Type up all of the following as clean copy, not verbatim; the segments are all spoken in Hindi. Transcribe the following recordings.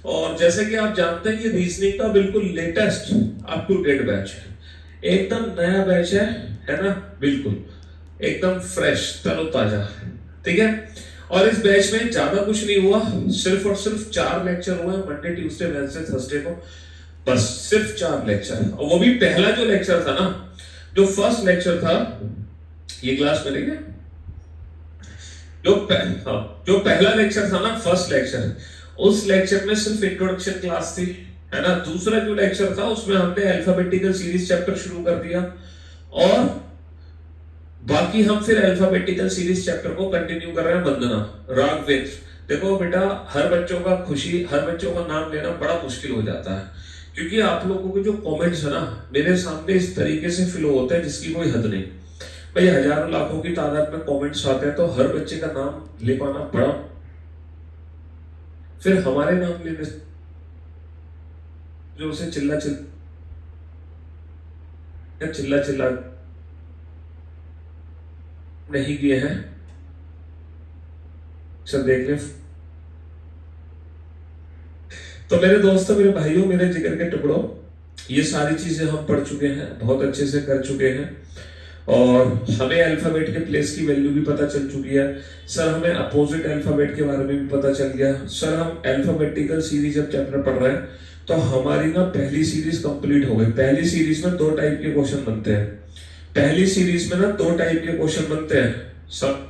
और जैसे कि आप जानते हैं ये रीजनिंग का बिल्कुल latest up to date batch है, एकदम नया बैच है ना, बिल्कुल एकदम फ्रेश तरोताजा। ठीक है, और इस बैच में ज्यादा कुछ नहीं हुआ, सिर्फ और सिर्फ 4 लेक्चर हुए, मंडे ट्यूसडे वेडनेसडे थर्सडे को, बस सिर्फ 4 लेक्चर। और वो भी पहला जो लेक्चर था ना, जो फर्स्ट लेक्चर था, ये क्लास में लेंगे जो पहला लेक्चर था ना, फर्स्ट लेक्चर, उस लेक्चर में सिर्फ इंट्रोडक्शन क्लास थी, है ना। दूसरा जो लेक्चर था उसमें हमने अल्फाबेटिकल सीरीज चैप्टर शुरू कर दिया, और बाकी हम फिर अल्फाबेटिकल सीरीज चैप्टर को कंटिन्यू कर रहे हैं। वंदना, राघवेंद्र, देखो बेटा, हर बच्चों का नाम लेना बड़ा मुश्किल हो जाता है, क्योंकि आप लोगों के जो कमेंट्स है ना मेरे सामने इस तरीके से फ्लो होते हैं जिसकी कोई हद नहीं। भाई हजारों लाखों की तादाद में कमेंट्स आते हैं, तो हर बच्चे का नाम ले पाना बड़ा, फिर हमारे नाम लेने जो उसे चिल्ला चिल्ला नहीं किए हैं, सब देख ले। तो मेरे दोस्तों, मेरे भाइयों, मेरे जिगर के टुकड़ों, ये सारी चीजें हम पढ़ चुके हैं, बहुत अच्छे से कर चुके हैं, और हमें अल्फाबेट के प्लेस की वैल्यू भी पता चल चुकी है। सर हमें अपोजिट अल्फाबेट के बारे में भी पता चल गया। सर हम अल्फाबेटिकल सीरीज जब चैप्टर पढ़ रहे हैं तो हमारी ना पहली सीरीज कंप्लीट हो गई। पहली सीरीज में 2 टाइप के क्वेश्चन बनते हैं, पहली सीरीज में ना 2 टाइप के क्वेश्चन बनते हैं सब।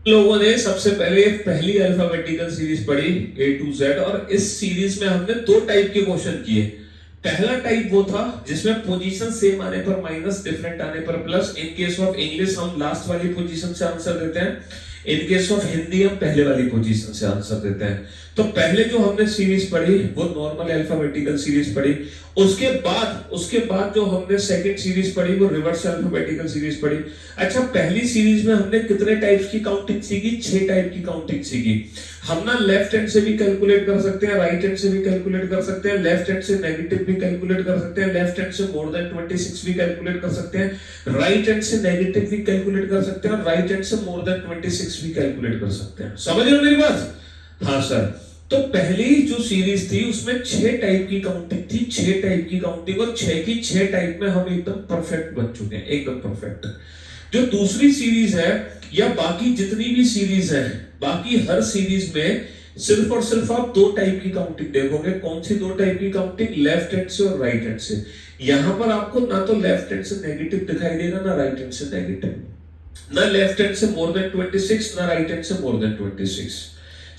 लोगों ने सबसे पहले पहली अल्फाबेटिकल सीरीज पढ़ी A to Z, और इस सीरीज में हमने 2 टाइप के क्वेश्चन किए। पहला टाइप वो था जिसमें पोजीशन सेम आने पर माइनस, डिफरेंट आने पर plus. In case of English हम लास्ट वाली पोजीशन से आंसर देते हैं, इन केस ऑफ हिंदी हम पहले वाली पोजीशन से आंसर देते हैं। तो पहले जो हमने सीरीज पढ़ी वो नॉर्मल अल्फाबेटिकल सीरीज पढ़ी। उसके बाद जो हमने सेकंड सीरीज पढ़ी वो रिवर्स अल्फाबेटिकल सीरीज पढ़ी। अच्छा, पहली सीरीज में हमने कितने टाइप्स की काउंटिंग सीखी? 6 टाइप की काउंटिंग सीखी। हम ना लेफ्ट हैंड से भी कैलकुलेट कर सकते हैं, राइट हैंड से भी कैलकुलेट कर सकते हैं, लेफ्ट हैंड से नेगेटिव भी कैलकुलेट कर सकते हैं, लेफ्ट हैंड से मोर देन 26 भी कैलकुलेट कर सकते हैं, राइट हैंड से नेगेटिव भी कैलकुलेट कर सकते हैं, और राइट हैंड से मोर देन 26 भी कैलकुलेट कर सकते हैं। समझ रहे हो मेरी बात? हाँ सर। तो पहली जो सीरीज थी उसमें 6 टाइप की काउंटिंग थी, 6 टाइप की काउंटिंग, और 6 की 6 टाइप में हम एकदम परफेक्ट बन चुके हैं, एकदम परफेक्ट। जो दूसरी सीरीज है या बाकी जितनी भी सीरीज है, बाकी हर सीरीज में सिर्फ और सिर्फ आप 2 टाइप की काउंटिंग देखोगे। कौन सी 2 टाइप की काउंटिंग? लेफ्ट हैंड से और राइट हैंड से। यहां पर आपको ना तो लेफ्ट हैंड से नेगेटिव दिखाई देगा, ना राइट हैंड से नेगेटिव, ना लेफ्ट हैंड से मोर देन 26, ना राइट हैंड से मोर देन 26।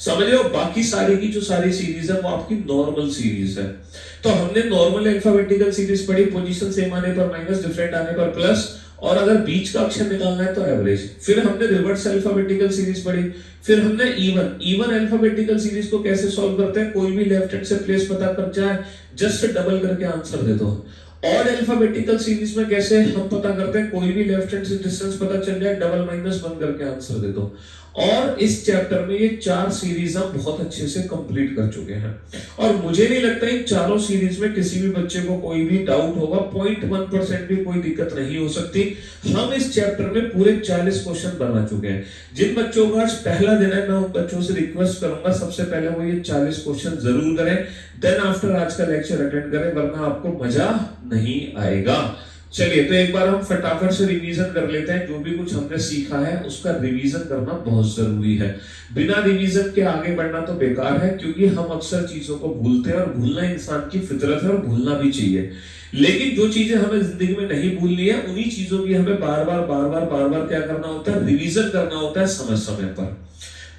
समझ रहे हो? बाकी सारी की जो सारी सीरीज है वो आपकी नॉर्मल सीरीज है। तो हमने नॉर्मल अल्फाबेटिकल सीरीज पढ़ी, पोजीशन सेम आने पर माइनस, डिफरेंट आने पर प्लस, और अगर बीच का अक्षर निकालना है तो एवरेज। फिर हमने रिवर्स अल्फाबेटिकल सीरीज पढ़ी, फिर हमने इवन अल्फाबेटिकल सीरीज को कैसे सॉल्व करते हैं? कोई भी लेफ्ट हैंड से प्लेस पता कर जाए, जस्ट डबल करके आंसर दे दो। ऑड अल्फाबेटिकल सीरीज में कैसे हम पता करते हैं? कोई भी लेफ्ट हैंड से डिस्टेंस पता चल जाए, डबल माइनस 1 करके आंसर दे दो। और इस चैप्टर में ये 4 सीरीज हम बहुत अच्छे से कंप्लीट कर चुके हैं, और मुझे नहीं लगता इन चारों सीरीज में किसी भी बच्चे को कोई भी डाउट होगा, 0.1% भी कोई दिक्कत नहीं हो सकती। हम इस चैप्टर में पूरे 40 क्वेश्चन बना चुके हैं। जिन बच्चों का आज पहला दिन है, मैं उन बच्चों से रिक्वेस्ट करूंगा सबसे पहले वो ये 40 क्वेश्चन जरूर करें, देन आफ्टर आज का लेक्चर अटेंड करें, वरना आपको मजा नहीं आएगा। चलिए, तो एक बार हम फटाफट से रिवीजन कर लेते हैं। जो भी कुछ हमने सीखा है उसका रिवीजन करना बहुत जरूरी है। बिना रिवीजन के आगे बढ़ना तो बेकार है, क्योंकि हम अक्सर चीजों को भूलते हैं, और भूलना इंसान की फितरत है, और भूलना भी चाहिए। लेकिन जो चीजें हमें जिंदगी में नहीं भूलनी है, उन्हीं चीजों की हमें बार बार क्या करना होता है? रिवीजन करना होता है समय समय पर।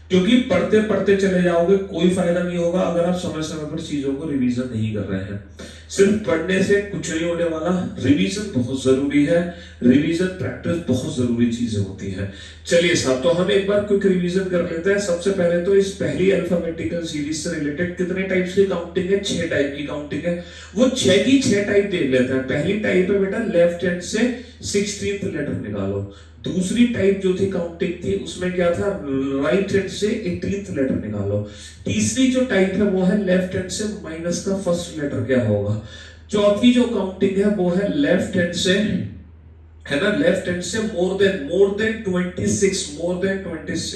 क्योंकि पढ़ते पढ़ते चले जाओगे, कोई फायदा नहीं होगा अगर आप समय समय पर चीजों को रिवीजन नहीं कर रहे हैं। सिर्फ पढ़ने से कुछ नहीं होने वाला, रिवीजन बहुत जरूरी है, रिवीजन प्रैक्टिस बहुत जरूरी चीजें होती है। चलिए साहब, तो हम एक बार क्विक रिवीजन कर लेते हैं। सबसे पहले तो इस पहली अल्फाबेटिकल सीरीज से रिलेटेड कितने टाइप्स की काउंटिंग है? 6 टाइप की काउंटिंग है। वो 6 की 6 टाइप देख लेते हैं। पहली टाइप है बेटा लेफ्ट हैंड से 16th लेटर निकालो। दूसरी टाइप जो थी काउंटिंग थी उसमें क्या था? राइट हैंड से 18th लेटर निकालो। तीसरी जो टाइप है वो है लेफ्ट हैंड से माइनस का फर्स्ट लेटर क्या होगा। चौथी जो काउंटिंग है वो है लेफ्ट हैंड से, है ना, लेफ्ट हैंड से more than 26, more than 26,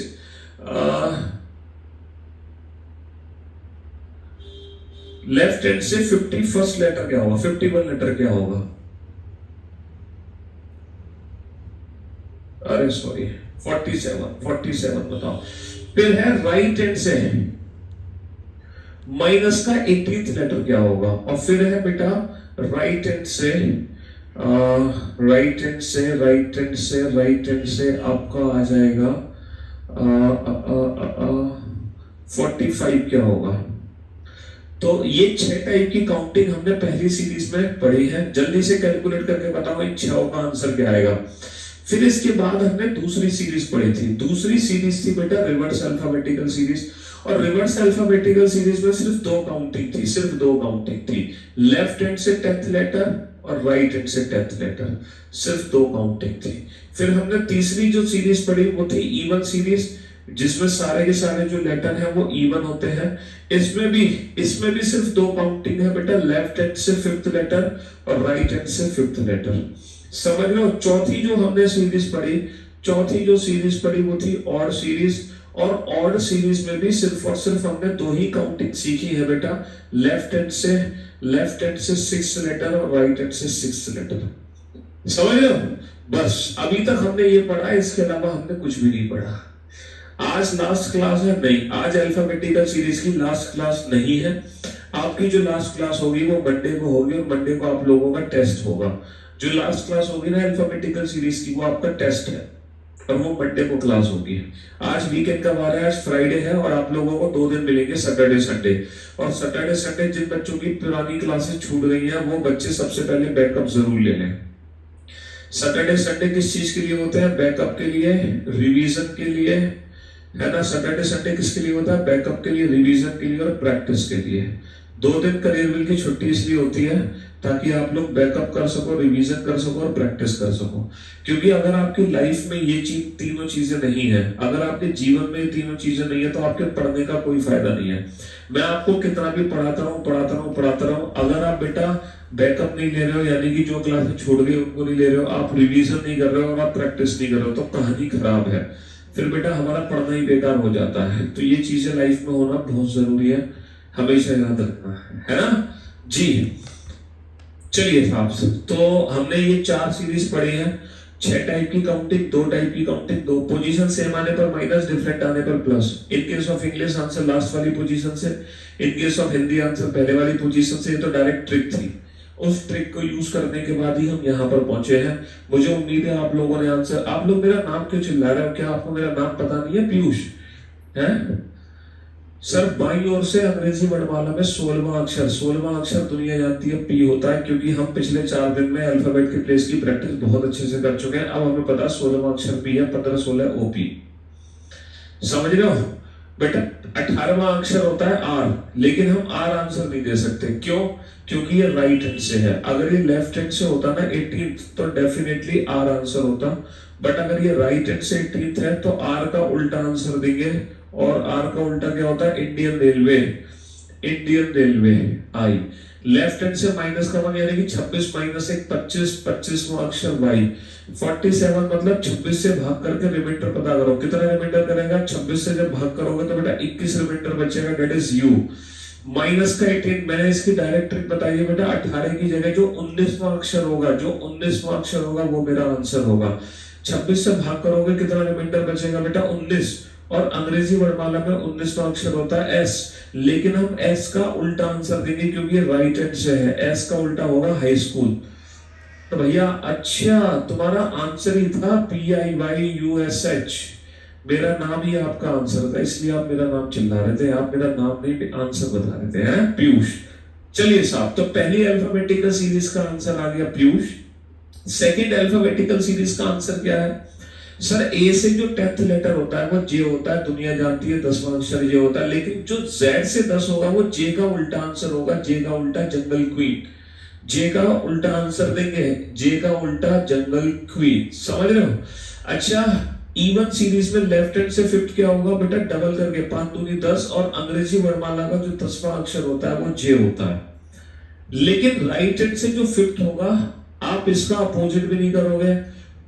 left hand से 51st लेटर क्या होगा, 51 लेटर क्या होगा? अरे सॉरी, 47 बताओ। फिर है राइट हैंड से माइनस का 18th लेटर क्या होगा? और फिर है बेटा राइट हैंड से राइट हैंड से आपका आ जाएगा 45 क्या होगा? तो ये 6 टाइप की काउंटिंग हमने पहली सीरीज में पढ़ी है। जल्दी से कैलकुलेट करके बताओ इन 6 का आंसर क्या आएगा। फिर इसके बाद हमने दूसरी सीरीज पढ़ी थी। दूसरी सीरीज थी बेटा रिवर्स अल्फाबेटिकल सीरीज। और रिवर्स अल्फाबेटिकल सीरीज में सिर्फ 2 काउंटिंग थी, सिर्फ 2 काउंटिंग थी। लेफ्ट हैंड से 10th लेटर और राइट हैंड से 10th लेटर, सिर्फ 2 काउंटिंग थी। फिर हमने तीसरी जो सीरीज पढ़ी वो थी इवन सीरीज, जिसमें सारे के सारे जो लेटर हैं वो इवन होते हैं। इसमें भी सिर्फ 2 काउंटिंग है बेटा, लेफ्ट हैंड से 5th लेटर और राइट हैंड से 5th लेटर। समझ लो। चौथी जो हमने सीरीज पढ़ी वो थी ऑड सीरीज। और ऑड सीरीज में भी सिर्फ और सिर्फ हमने 2 ही काउंटिंग सीखी है बेटा, लेफ्ट हैंड से 6th लेटर और राइट हैंड से 6th लेटर। समझ लो। बस अभी तक हमने ये पढ़ा, इसके अलावा हमने कुछ भी नहीं पढ़ा। आज लास्ट क्लास है? नहीं, आज अल्फाबेटिकल सीरीज की लास्ट क्लास नहीं है। आपकी जो लास्ट क्लास होगी वो मंडे को होगी, और मंडे को आप लोगों का टेस्ट होगा। जो लास्ट क्लास होगी ना अल्फाबेटिकल सीरीज की, वो आपका टेस्ट है, और वो मंडे को क्लास होगी। आज वीकेंड का वार है, आज फ्राइडे है, और आप लोगों को 2 दिन मिलेंगे, सैटरडे संडे। और सैटरडे संडे जिन बच्चों की पुरानी क्लासेस छूट गई हैं वो बच्चे सबसे पहले बैकअप जरूर ले लें। सैटरडे संडे किस चीज के लिए होते हैं? बैकअप के लिए, रिवीजन के लिए, है ना। सैटरडे संडे किसके लिए होता है? बैकअप के लिए, रिवीजन के लिए और प्रैक्टिस के लिए। 2 दिन करियर विल की छुट्टी इसलिए होती है ताकि आप लोग बैकअप कर सको, रिवीजन कर सको और प्रैक्टिस कर सको। क्योंकि अगर आपकी लाइफ में ये तीनों चीजें नहीं है, अगर आपके जीवन में ये तीनों चीजें नहीं है, तो आपके पढ़ने का कोई फायदा नहीं है। मैं आपको कितना भी पढ़ाता रहूं, अगर आप बेटा बैकअप नहीं ले रहे हो, यानी कि जो क्लासेस छोड़ गई उनको नहीं ले रहे हो, आप रिवीजन नहीं कर रहे हो और आप प्रैक्टिस नहीं कर रहे हो, तो कहानी खराब है। फिर बेटा हमारा पढ़ना ही बेकार हो जाता है। तो ये चीजें लाइफ में होना बहुत जरूरी है, हमेशा याद रखना है ना जी। चलिए साहब, तो हमने ये 4 सीरीज पढ़ी है। 6 टाइप की काउंटिंग, 2 टाइप की काउंटिंग, 2 पोजीशन सेम आने पर माइनस, डिफरेंट आने पर plus. In case of English answer last वाली पोजीशन से, in case of Hindi answer पहले वाली पोजीशन से। ये तो डायरेक्ट ट्रिक थी, उस ट्रिक को यूज करने के बाद ही हम यहाँ पर पहुंचे हैं। मुझे उम्मीद है आप लोगों ने आंसर। आप लोग मेरा नाम क्यों चिल्ला रहे हो? क्या आपको मेरा नाम पता नहीं है? पीयूष है सर। बाईं ओर से अंग्रेजी वर्णमाला में 16वां अक्षर दुनिया जानती है पी होता है, क्योंकि हम पिछले 4 दिन में अल्फाबेट के प्लेस की प्रैक्टिस बहुत अच्छे से कर चुके हैं। अब हमें पता 16वां अक्षर पी है, 15-16 ओपी। समझ रहे हो बेटा? 18वां अक्षर होता है आर, लेकिन हम आर आंसर नहीं दे सकते। क्यों? क्योंकि ये राइट हैंड से है। अगर ये लेफ्ट हैंड से होता ना 18th, तो डेफिनेटली आर आंसर होता। बट अगर ये राइट हैंड से 18th है तो आर का उल्टा आंसर देंगे, और आर का उल्टा क्या होता है? इंडियन रेलवे आई। लेफ्ट हैंड से माइनस का 1 यानी कि 26 माइनस 1 25, 25वां अक्षर वाई। 47 मतलब 26 से भाग करके रिमाइंडर पता करो। कितना रिमाइंडर करेगा? 26 से जब भाग करोगे तो बेटा 21 रिमाइंडर बचेगा, दैट इज यू। माइनस का 18, मैंने इसकी डायरेक्ट ट्रिक बताई है बेटा। 18 की जगह जो 19वां अक्षर होगा वो मेरा आंसर होगा। 26 से भाग करोगे, कितना रिमाइंडर बचेगा बेटा? 19। और अंग्रेजी वर्णमाला में 19वां अक्षर होता है एस, लेकिन हम एस का उल्टा आंसर देंगे क्योंकि ये राइट हैंड से है। एस का उल्टा होगा हाई स्कूल। तो भैया अच्छा, तुम्हारा आंसर ही था PIYUSH। मेरा नाम ही आपका आंसर था, इसलिए आप मेरा नाम चिल्ला रहे थे। आप मेरा नाम नहीं आंसर बता रहे थे, हैं पीयूष। चलिए साहब, तो पहली अल्फाबेटिकल सीरीज का आंसर आ गया पीयूष। सेकंड अल्फाबेटिकल सीरीज का आंसर क्या है सर? ए से जो 10th लेटर होता है वो जे होता है, दुनिया जानती है 10वां अक्षर जे होता है, लेकिन जो जेड से 10 होगा वो जे का उल्टा आंसर होगा। जे का उल्टा जंगल क्वीन। जे का उल्टा आंसर देंगे, जे का उल्टा जंगल क्वीन। समझ रहे हो? अच्छा, इवन सीरीज में लेफ्ट हैंड से फिफ्थ क्या होगा बेटा? डबल करके 5 दूनी 10, और अंग्रेजी वर्णमाला का जो 10वां अक्षर होता है वो जे होता है। लेकिन राइट हैंड से जो फिफ्थ होगा, आप इसका अपोजिट भी नहीं करोगे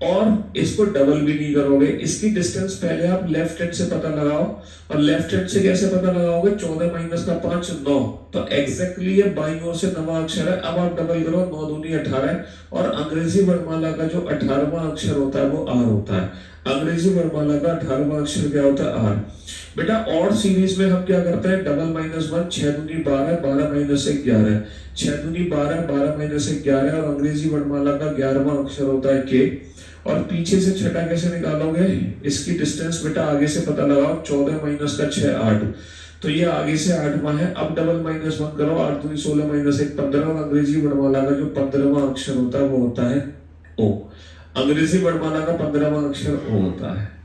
और इसको डबल भी नहीं करोगे। इसकी डिस्टेंस पहले आप लेफ्ट हैंड से पता लगाओ, और लेफ्ट हैंड से कैसे पता लगाओगे? 14 माइनस का 5 9, तो एग्जैक्टली ये बाईं ओर से 9वां अक्षर है। अब आप डबल करो, 9 दूनी 18, और अंग्रेजी वर्णमाला का जो 18वां अक्षर होता है वो आर होता है। अंग्रेजी वर्णमाला का 18वां अक्षर क्या होता है? आर। बेटा और सीरीज में हम क्या करते हैं? डबल माइनस 1, 6 दूनी 12, 12 माइनस 1 11, 6 दूनी 12, 12 माइनस 1 11, और अंग्रेजी वर्णमाला का 11वां अक्षर होता है के। और पीछे से छठा कैसे निकालोगे? इसकी डिस्टेंस बेटा आगे से पता लगाओ, 14 माइनस का 6 8, तो ये आगे से 8वां है। अब डबल माइनस 1 करो, 8 दूनी 16 माइनस 1 15, और अंग्रेजी वर्णमाला का जो 15वां अक्षर होता है वो होता है ओ। अंग्रेजी वर्णमाला का 15वां अक्षर ओ होता है।